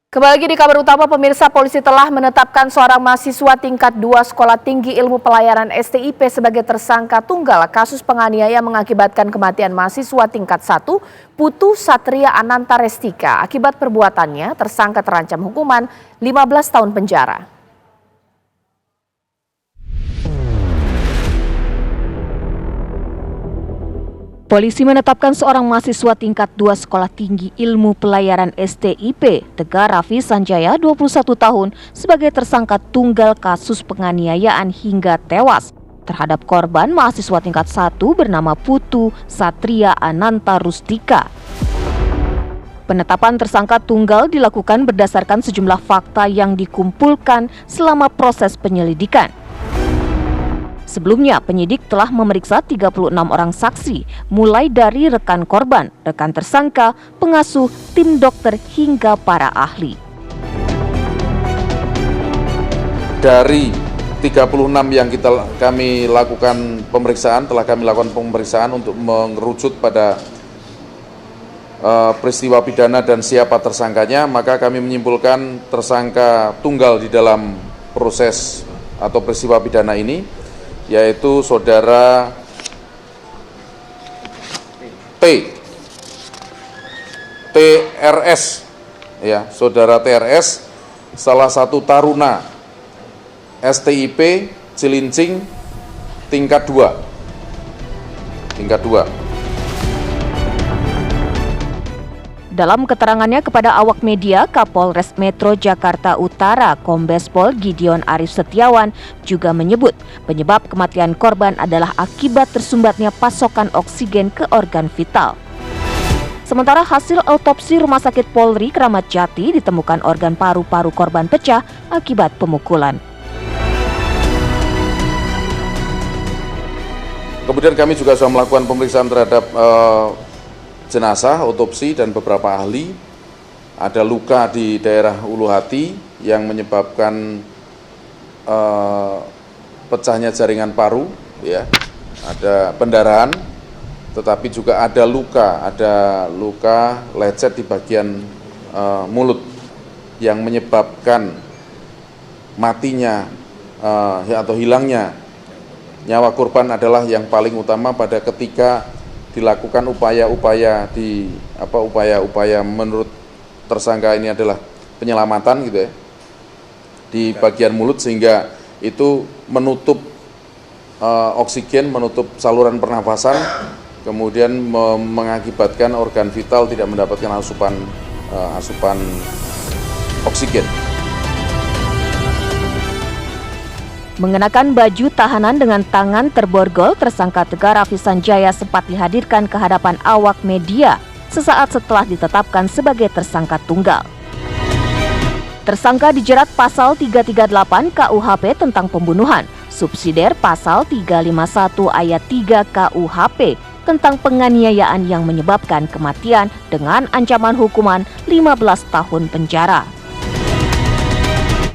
Kembali lagi di kabar utama, pemirsa, polisi telah menetapkan seorang mahasiswa tingkat 2 Sekolah Tinggi Ilmu Pelayaran STIP sebagai tersangka tunggal kasus penganiayaan mengakibatkan kematian mahasiswa tingkat 1 Putu Satria Ananta Restika. Akibat perbuatannya, tersangka terancam hukuman 15 tahun penjara. Polisi menetapkan seorang mahasiswa tingkat 2 Sekolah Tinggi Ilmu Pelayaran STIP, Tegar Raffi Sanjaya, 21 tahun, sebagai tersangka tunggal kasus penganiayaan hingga tewas terhadap korban mahasiswa tingkat 1 bernama Putu Satria Ananta Rustika. Penetapan tersangka tunggal dilakukan berdasarkan sejumlah fakta yang dikumpulkan selama proses penyelidikan. Sebelumnya, penyidik telah memeriksa 36 orang saksi, mulai dari rekan korban, rekan tersangka, pengasuh, tim dokter, hingga para ahli. Dari 36 yang kami lakukan pemeriksaan, telah kami lakukan pemeriksaan untuk mengerucut pada peristiwa pidana dan siapa tersangkanya, maka kami menyimpulkan tersangka tunggal di dalam proses atau peristiwa pidana ini, yaitu saudara TRS, ya, saudara TRS, salah satu taruna STIP Cilincing tingkat 2. Dalam keterangannya kepada awak media, Kapolres Metro Jakarta Utara, Kombes Pol Gideon Arif Setiawan, juga menyebut penyebab kematian korban adalah akibat tersumbatnya pasokan oksigen ke organ vital. Sementara hasil autopsi Rumah Sakit Polri Kramat Jati ditemukan organ paru-paru korban pecah akibat pemukulan. Kemudian kami juga sudah melakukan pemeriksaan terhadap jenazah, otopsi, dan beberapa ahli. Ada luka di daerah ulu hati yang menyebabkan pecahnya jaringan paru, ya. Ada pendarahan, tetapi juga ada luka lecet di bagian mulut yang menyebabkan matinya atau hilangnya nyawa korban adalah yang paling utama pada ketika dilakukan upaya-upaya menurut tersangka ini adalah penyelamatan, gitu ya, di bagian mulut, sehingga itu menutup oksigen, menutup saluran pernafasan, kemudian mengakibatkan organ vital tidak mendapatkan asupan oksigen. Mengenakan baju tahanan dengan tangan terborgol, tersangka Tegar Raffi Sanjaya sempat dihadirkan ke hadapan awak media sesaat setelah ditetapkan sebagai tersangka tunggal. Tersangka dijerat pasal 338 KUHP tentang pembunuhan, subsidiar pasal 351 ayat 3 KUHP tentang penganiayaan yang menyebabkan kematian dengan ancaman hukuman 15 tahun penjara.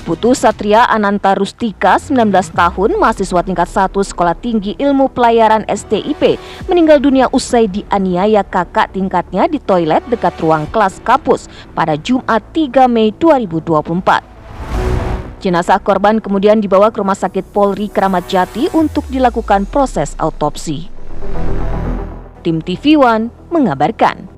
Putu Satria Ananta Rustika, 19 tahun, mahasiswa tingkat 1 Sekolah Tinggi Ilmu Pelayaran STIP, meninggal dunia usai dianiaya kakak tingkatnya di toilet dekat ruang kelas kampus pada Jumat 3 Mei 2024. Jenazah korban kemudian dibawa ke Rumah Sakit Polri Kramat Jati untuk dilakukan proses autopsi. Tim TV One mengabarkan.